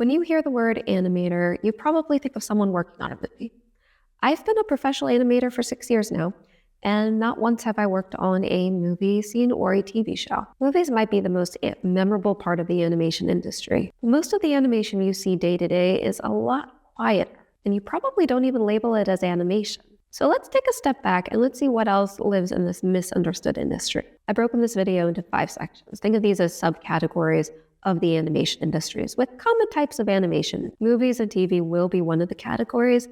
When you hear the word animator, you probably think of someone working on a movie. I've been a professional animator for 6 years now, and not once have I worked on a movie scene or a TV show. Movies might be the most memorable part of the animation industry. Most of the animation you see day to day is a lot quieter, and you probably don't even label it as animation. So let's take a step back and let's see what else lives in this misunderstood industry. I've broken this video into 5 sections. Think of these as subcategories of the animation industries with common types of animation. Movies and TV will be one of the categories,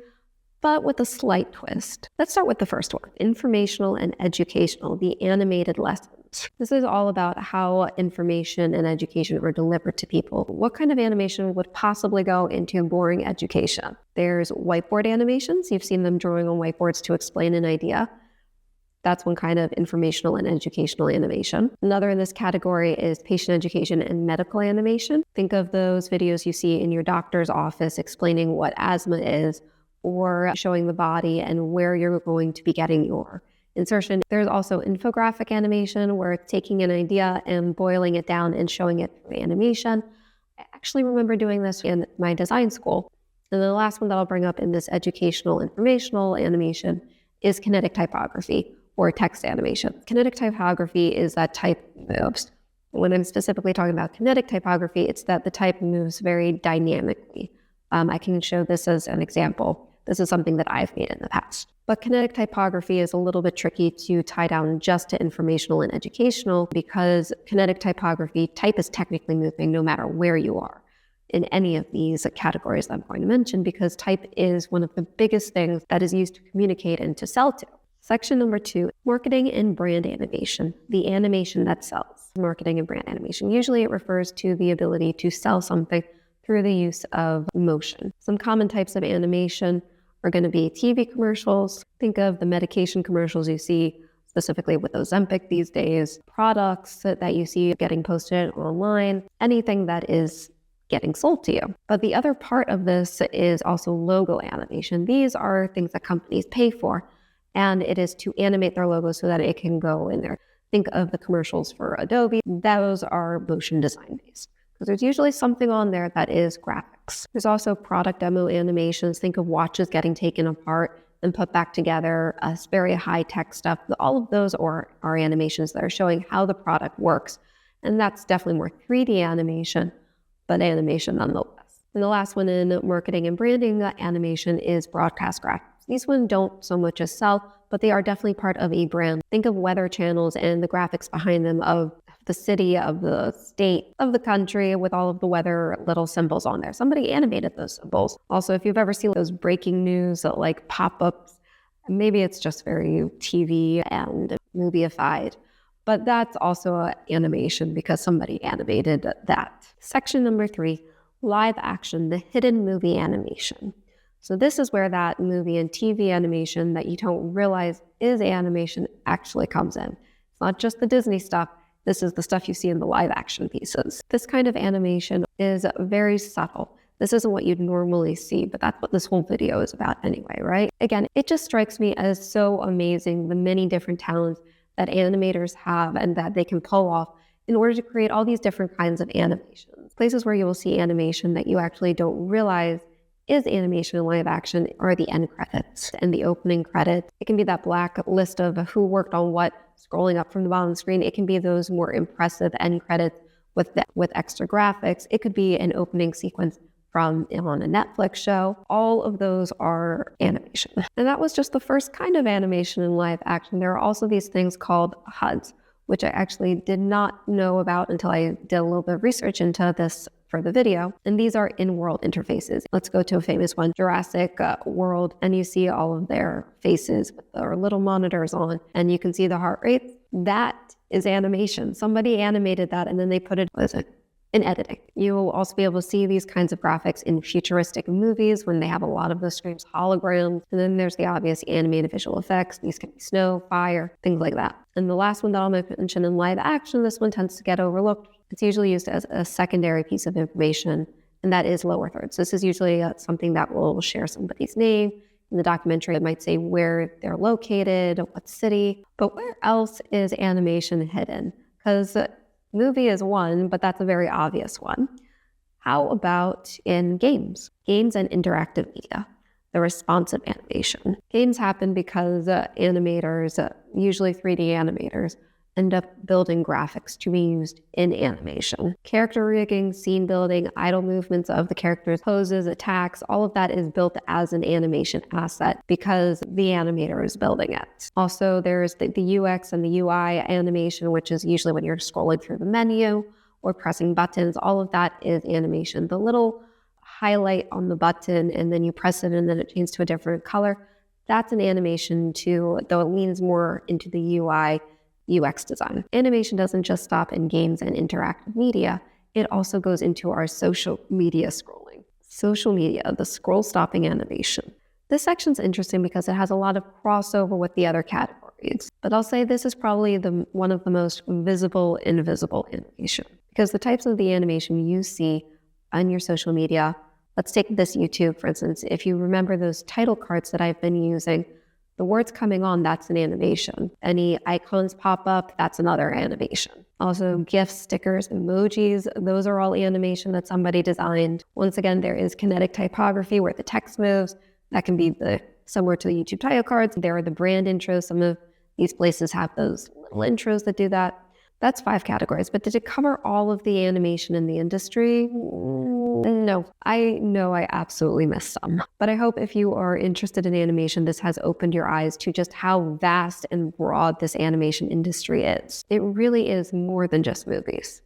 but with a slight twist. Let's start with the first one, informational and educational, the animated lessons. This is all about how information and education are delivered to people. What kind of animation would possibly go into boring education? There's whiteboard animations. You've seen them drawing on whiteboards to explain an idea. That's one kind of informational and educational animation. Another in this category is patient education and medical animation. Think of those videos you see in your doctor's office explaining what asthma is, or showing the body and where you're going to be getting your insertion. There's also infographic animation, where it's taking an idea and boiling it down and showing it through animation. I actually remember doing this in my design school. And the last one that I'll bring up in this educational informational animation is kinetic typography, or text animation. Kinetic typography is that type moves. When I'm specifically talking about kinetic typography, it's that the type moves very dynamically. I can show this as an example. This is something that I've made in the past. But kinetic typography is a little bit tricky to tie down just to informational and educational, because kinetic typography, type is technically moving no matter where you are in any of these categories that I'm going to mention, because type is one of the biggest things that is used to communicate and to sell to. Section number 2, marketing and brand animation, the animation that sells. Marketing and brand animation. Usually it refers to the ability to sell something through the use of motion. Some common types of animation are going to be TV commercials. Think of the medication commercials you see specifically with Ozempic these days, products that you see getting posted online, anything that is getting sold to you. But the other part of this is also logo animation. These are things that companies pay for, and it is to animate their logo so that it can go in there. Think of the commercials for Adobe. Those are motion design based, because there's usually something on there that is graphics. There's also product demo animations. Think of watches getting taken apart and put back together, very high-tech stuff. All of those are animations that are showing how the product works. And that's definitely more 3D animation, but animation nonetheless. And the last one in marketing and branding animation is broadcast graphics. These ones don't so much as sell, but they are definitely part of a brand. Think of weather channels and the graphics behind them of the city, of the state, of the country, with all of the weather little symbols on there. Somebody animated those symbols. Also, if you've ever seen those breaking news like pop-ups, maybe it's just very TV and movie-ified, but that's also animation because somebody animated that. Section number 3, live action, the hidden movie animation. So this is where that movie and TV animation that you don't realize is animation actually comes in. It's not just the Disney stuff. This is the stuff you see in the live action pieces. This kind of animation is very subtle. This isn't what you'd normally see, but that's what this whole video is about anyway, right? Again, it just strikes me as so amazing, the many different talents that animators have and that they can pull off in order to create all these different kinds of animations. Places where you will see animation that you actually don't realize is animation in live action are the end credits and the opening credits. It can be that black list of who worked on what, scrolling up from the bottom of the screen. It can be those more impressive end credits with extra graphics. It could be an opening sequence from on a Netflix show. All of those are animation. And that was just the first kind of animation in live action. There are also these things called HUDs, which I actually did not know about until I did a little bit of research into this for the video. And these are in-world interfaces. Let's go to a famous one, Jurassic World, and you see all of their faces with their little monitors on, and you can see the heart rates. That is animation. Somebody animated that, and then they put it in editing. You will also be able to see these kinds of graphics in futuristic movies when they have a lot of the screens holograms. And then there's the obvious animated visual effects. These can be snow, fire, things like that. And the last one that I'll mention in live action, this one tends to get overlooked. It's usually used as a secondary piece of information, and that is lower thirds. This is usually something that will share somebody's name. In the documentary, it might say where they're located, what city, but where else is animation hidden? Because movie is one, but that's a very obvious one. How about in games? Games and interactive media, the responsive animation. Games happen because animators, usually 3D animators, end up building graphics to be used in animation. Character rigging, scene building, idle movements of the characters, poses, attacks, all of that is built as an animation asset because the animator is building it. Also, there's the UX and the UI animation, which is usually when you're scrolling through the menu or pressing buttons. All of that is animation. The little highlight on the button and then you press it and then it changes to a different color, that's an animation too, though it leans more into the UI UX design. Animation doesn't just stop in games and interactive media, it also goes into our social media scrolling. Social media, the scroll stopping animation. This section's interesting because it has a lot of crossover with the other categories, but I'll say this is probably one of the most visible, invisible animation because the types of the animation you see on your social media, let's take this YouTube, for instance. If you remember those title cards that I've been using, the words coming on, that's an animation. Any icons pop up, that's another animation. Also, GIFs, stickers, emojis, those are all animation that somebody designed. Once again, there is kinetic typography where the text moves. That can be similar to the YouTube title cards. There are the brand intros. Some of these places have those little intros that do that. That's 5 categories, but did it cover all of the animation in the industry? No, I know I absolutely missed some. But I hope if you are interested in animation, this has opened your eyes to just how vast and broad this animation industry is. It really is more than just movies.